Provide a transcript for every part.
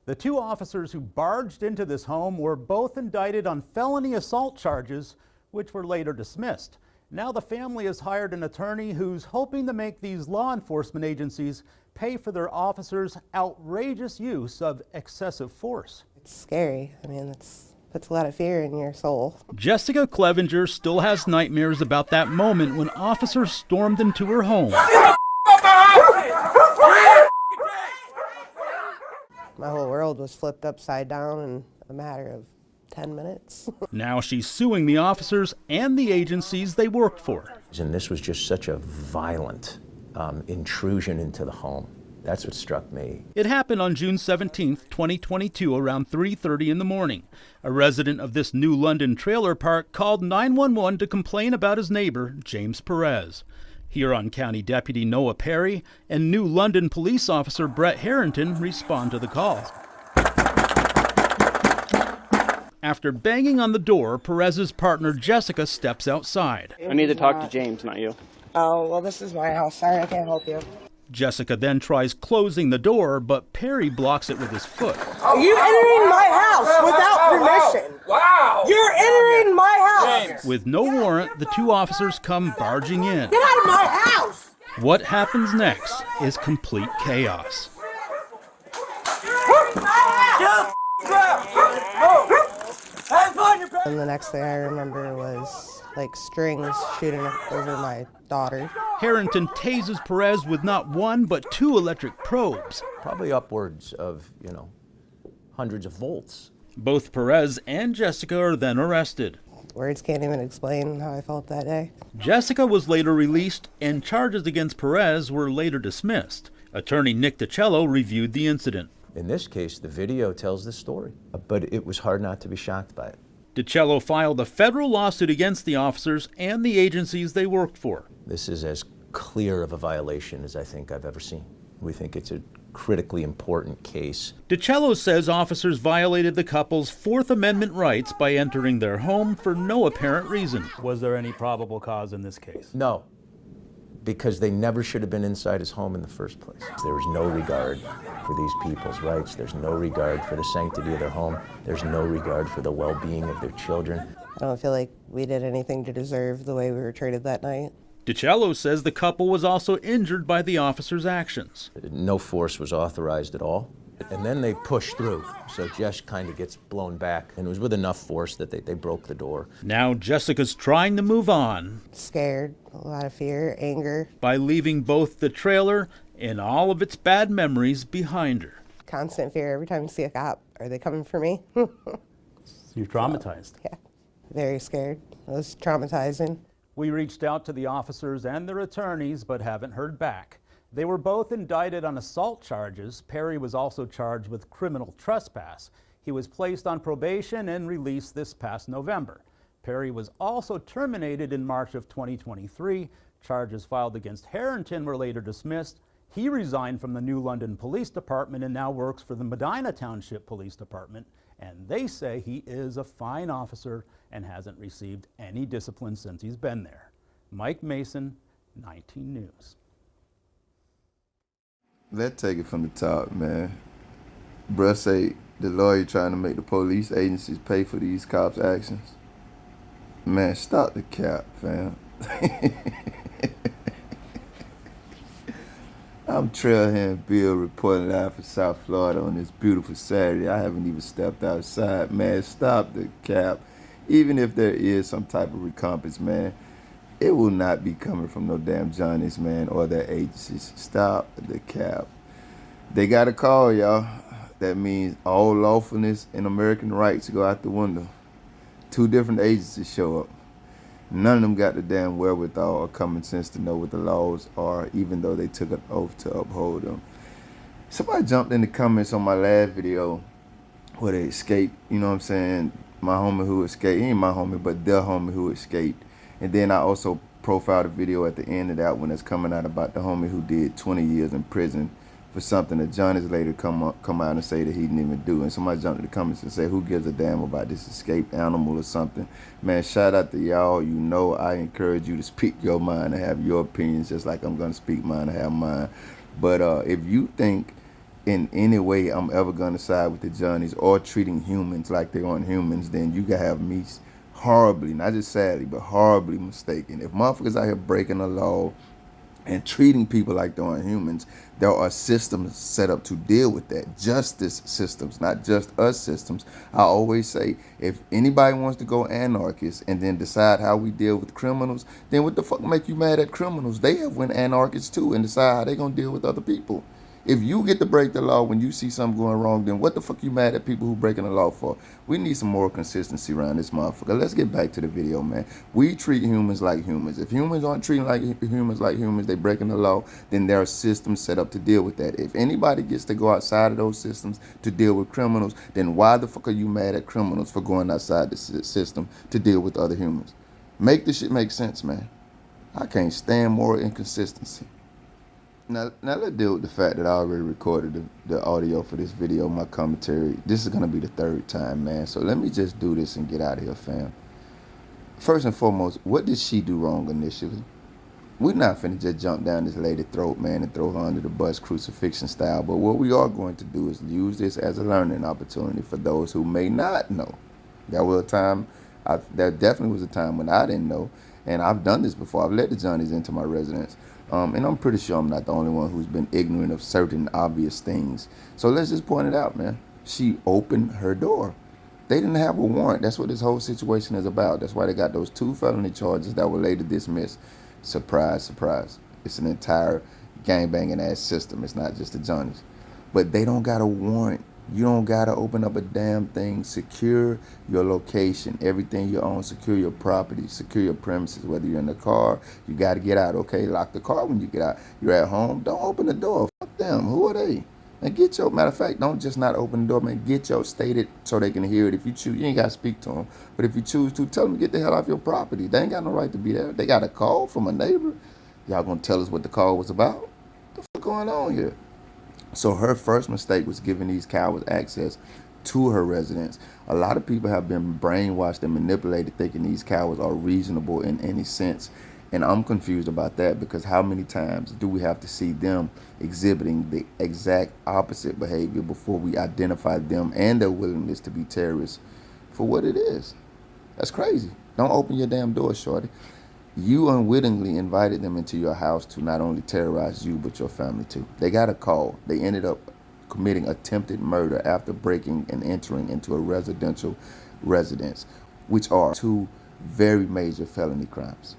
The two officers who barged into this home were both indicted on felony assault charges, which were later dismissed. Now the family has hired an attorney who's hoping to make these law enforcement agencies pay for their officers' outrageous use of excessive force. It's scary. I mean, it puts a lot of fear in your soul. Jessica Clevenger still has nightmares about that moment when officers stormed into her home. My whole world was flipped upside down in a matter of 10 minutes. Now she's suing the officers and the agencies they worked for. And this was just such a violent intrusion into the home. That's what struck me. It happened on June 17th, 2022, around 3:30 in the morning. A resident of this New London trailer park called 911 to complain about his neighbor, James Perez. Huron County Deputy Noah Perry and New London Police Officer Brett Harrington respond to the call. After banging on the door, Perez's partner Jessica steps outside. I need to talk to James, not you. Oh, well, this is my house. Sorry, I can't help you. Jessica then tries closing the door, but Perry blocks it with his foot. Are you entering my house without permission? Wow! You're entering my house! James. With no warrant, the two officers come barging in. Get out of my house! What happens next is complete chaos. And the next thing I remember was like strings shooting over my daughter. Harrington tases Perez with not one but two electric probes. Probably upwards of, hundreds of volts. Both Perez and Jessica are then arrested. Words can't even explain how I felt that day. Jessica was later released, and charges against Perez were later dismissed. Attorney Nick DiCello reviewed the incident. In this case, the video tells the story, but it was hard not to be shocked by it. DiCello filed a federal lawsuit against the officers and the agencies they worked for. This is as clear of a violation as I think I've ever seen. We think it's a critically important case. DiCello says officers violated the couple's Fourth Amendment rights by entering their home for no apparent reason. Was there any probable cause in this case? No, because they never should have been inside his home in the first place. There was no regard for these people's rights. There's no regard for the sanctity of their home. There's no regard for the well-being of their children. I don't feel like we did anything to deserve the way we were treated that night. DiCello says the couple was also injured by the officers' actions. No force was authorized at all. And then they pushed through, so Jess kind of gets blown back, and it was with enough force that they broke the door. Now Jessica's trying to move on. Scared, a lot of fear, anger. By leaving both the trailer and all of its bad memories behind her. Constant fear every time you see a cop. Are they coming for me? You're traumatized. Yeah, very scared. It was traumatizing. We reached out to the officers and their attorneys, but haven't heard back. They were both indicted on assault charges. Perry was also charged with criminal trespass. He was placed on probation and released this past November. Perry was also terminated in March of 2023. Charges filed against Harrington were later dismissed. He resigned from the New London Police Department and now works for the Medina Township Police Department. And they say he is a fine officer and hasn't received any discipline since he's been there. Mike Mason, 19 News. Let's take it from the top, man. Bruh say the lawyer trying to make the police agencies pay for these cops' actions. Man, stop the cap, fam. I'm Trailhand Bill reporting live from South Florida on this beautiful Saturday. I haven't even stepped outside. Man, stop the cap. Even if there is some type of recompense, man, it will not be coming from no damn Johnnies, man, or their agencies. Stop the cap. They got a call, y'all. That means all lawfulness and American rights go out the window. 2 different agencies show up. None of them got the damn wherewithal or common sense to know what the laws are, even though they took an oath to uphold them. Somebody jumped in the comments on my last video where they escaped, you know what I'm saying? My homie who escaped, he ain't my homie, but their homie who escaped. And then I also profiled a video at the end of that one that's coming out about the homie who did 20 years in prison for something that Johnny's later come out and say that he didn't even do. And somebody jumped in the comments and said, who gives a damn about this escaped animal or something? Man, shout out to y'all. You know I encourage you to speak your mind and have your opinions just like I'm going to speak mine and have mine. But if you think in any way I'm ever gonna side with the Johnnies or treating humans like they aren't humans, then you can have me horribly, not just sadly, but horribly mistaken. If motherfuckers out here breaking the law and treating people like they aren't humans, there are systems set up to deal with that. Justice systems, not just us systems. I always say, if anybody wants to go anarchist and then decide how we deal with criminals, then what the fuck make you mad at criminals? They have went anarchists too and decide how they gonna deal with other people. If you get to break the law when you see something going wrong, then what the fuck you mad at people who breaking the law for? We need some more consistency around this motherfucker. Let's get back to the video, man. We treat humans like humans. If humans aren't treating like humans, they breaking the law, then there are systems set up to deal with that. If anybody gets to go outside of those systems to deal with criminals, then why the fuck are you mad at criminals for going outside the system to deal with other humans? Make this shit make sense, man. I can't stand more inconsistency. Now let's deal with the fact that I already recorded the audio for this video, my commentary. This is going to be the third time, man. So let me just do this and get out of here, fam. First and foremost, what did she do wrong initially? We're not finna just jump down this lady's throat, man, and throw her under the bus crucifixion style. But what we are going to do is use this as a learning opportunity for those who may not know. There definitely was a time when I didn't know. And I've done this before. I've let the Johnnies into my residence. And I'm pretty sure I'm not the only one who's been ignorant of certain obvious things. So let's just point it out, man. She opened her door. They didn't have a warrant. That's what this whole situation is about. That's why they got those 2 felony charges that were later dismissed. Surprise, surprise. It's an entire gangbanging ass system. It's not just the Johnnies. But they don't got a warrant. You don't got to open up a damn thing. Secure your location, everything you own. Secure your property, secure your premises. Whether you're in the car, you got to get out. Okay, lock the car when you get out. You're at home, don't open the door. Fuck them. Who are they? And get your, matter of fact, don't just not open the door, man. Get your stated so they can hear it. If you choose, you ain't got to speak to them. But if you choose to, tell them to get the hell off your property. They ain't got no right to be there. They got a call from a neighbor. Y'all going to tell us what the call was about? What the fuck going on here? So her first mistake was giving these cowards access to her residence. A lot of people have been brainwashed and manipulated thinking these cowards are reasonable in any sense. And I'm confused about that, because how many times do we have to see them exhibiting the exact opposite behavior before we identify them and their willingness to be terrorists for what it is? That's crazy. Don't open your damn door, shorty. You unwittingly invited them into your house to not only terrorize you, but your family too. They got a call. They ended up committing attempted murder after breaking and entering into a residential residence, which are 2 very major felony crimes.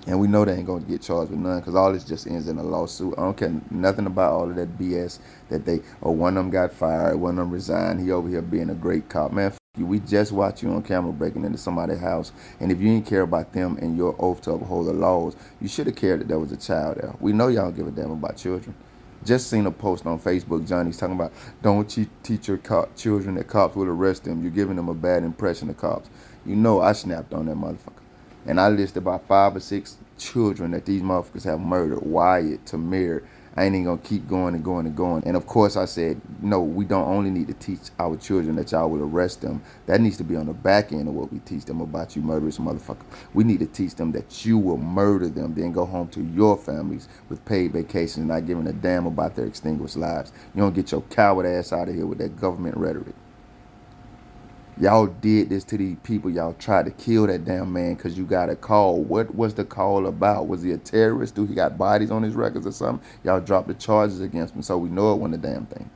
And we know they ain't going to get charged with none, because all this just ends in a lawsuit. I don't care nothing about all of that BS that one of them got fired, one of them resigned, he over here being a great cop. Man, you. We just watched you on camera breaking into somebody's house. And if you didn't care about them and your oath to uphold the laws, you should have cared that there was a child there. We know y'all don't give a damn about children. Just seen a post on Facebook, Johnny's talking about, don't teach your children that cops will arrest them. You're giving them a bad impression of cops. You know I snapped on that motherfucker. And I listed about 5 or 6 children that these motherfuckers have murdered. Wyatt, Tamir. I ain't even gonna keep going and going and going. And of course I said, no, we don't only need to teach our children that y'all will arrest them. That needs to be on the back end of what we teach them about you murderous motherfucker. We need to teach them that you will murder them, then go home to your families with paid vacations, not giving a damn about their extinguished lives. You don't get your coward ass out of here with that government rhetoric. Y'all did this to these people. Y'all tried to kill that damn man because you got a call. What was the call about? Was he a terrorist? Do he got bodies on his records or something? Y'all dropped the charges against him, so we know it wasn't a damn thing.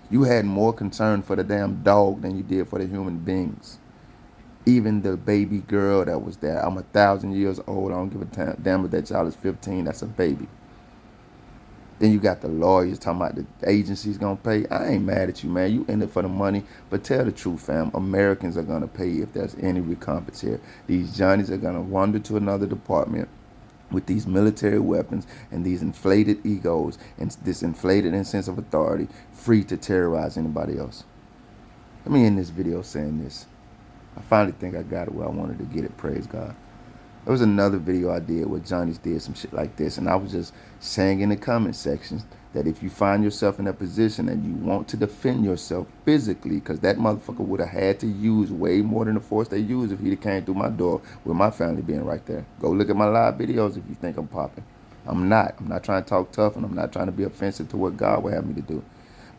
You had more concern for the damn dog than you did for the human beings. Even the baby girl that was there. I'm 1,000 years old. I don't give a damn if that child is 15. That's a baby. Then you got the lawyers talking about the agency's gonna pay. I ain't mad at you, man. You in it for the money. But tell the truth, fam. Americans are gonna pay if there's any recompense here. These Johnnies are gonna wander to another department with these military weapons and these inflated egos and this inflated sense of authority, free to terrorize anybody else. Let me end this video saying this. I finally think I got it where I wanted to get it, praise God. There was another video I did where Johnny's did some shit like this, and I was just saying in the comment sections that if you find yourself in a position and you want to defend yourself physically, because that motherfucker would have had to use way more than the force they used if he'd have came through my door with my family being right there. Go look at my live videos if you think I'm popping. I'm not. I'm not trying to talk tough, and I'm not trying to be offensive to what God would have me to do.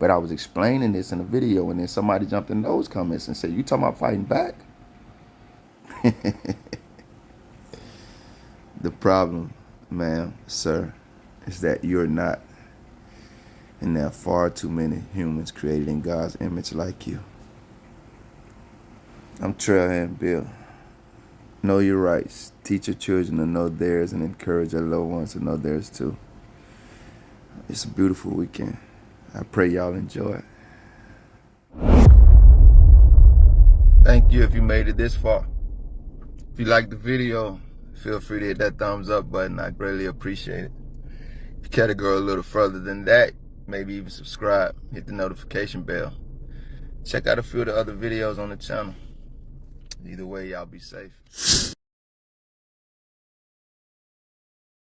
But I was explaining this in a video, and then somebody jumped in those comments and said, "You talking about fighting back?" The problem, ma'am, sir, is that you're not. And there are far too many humans created in God's image like you. I'm Trailhand Bill. Know your rights. Teach your children to know theirs and encourage their loved ones to know theirs too. It's a beautiful weekend. I pray y'all enjoy it. Thank you if you made it this far. If you liked the video, feel free to hit that thumbs up button. I greatly appreciate it. If you care to go a little further than that, maybe even subscribe, hit the notification bell. Check out a few of the other videos on the channel. Either way, y'all be safe.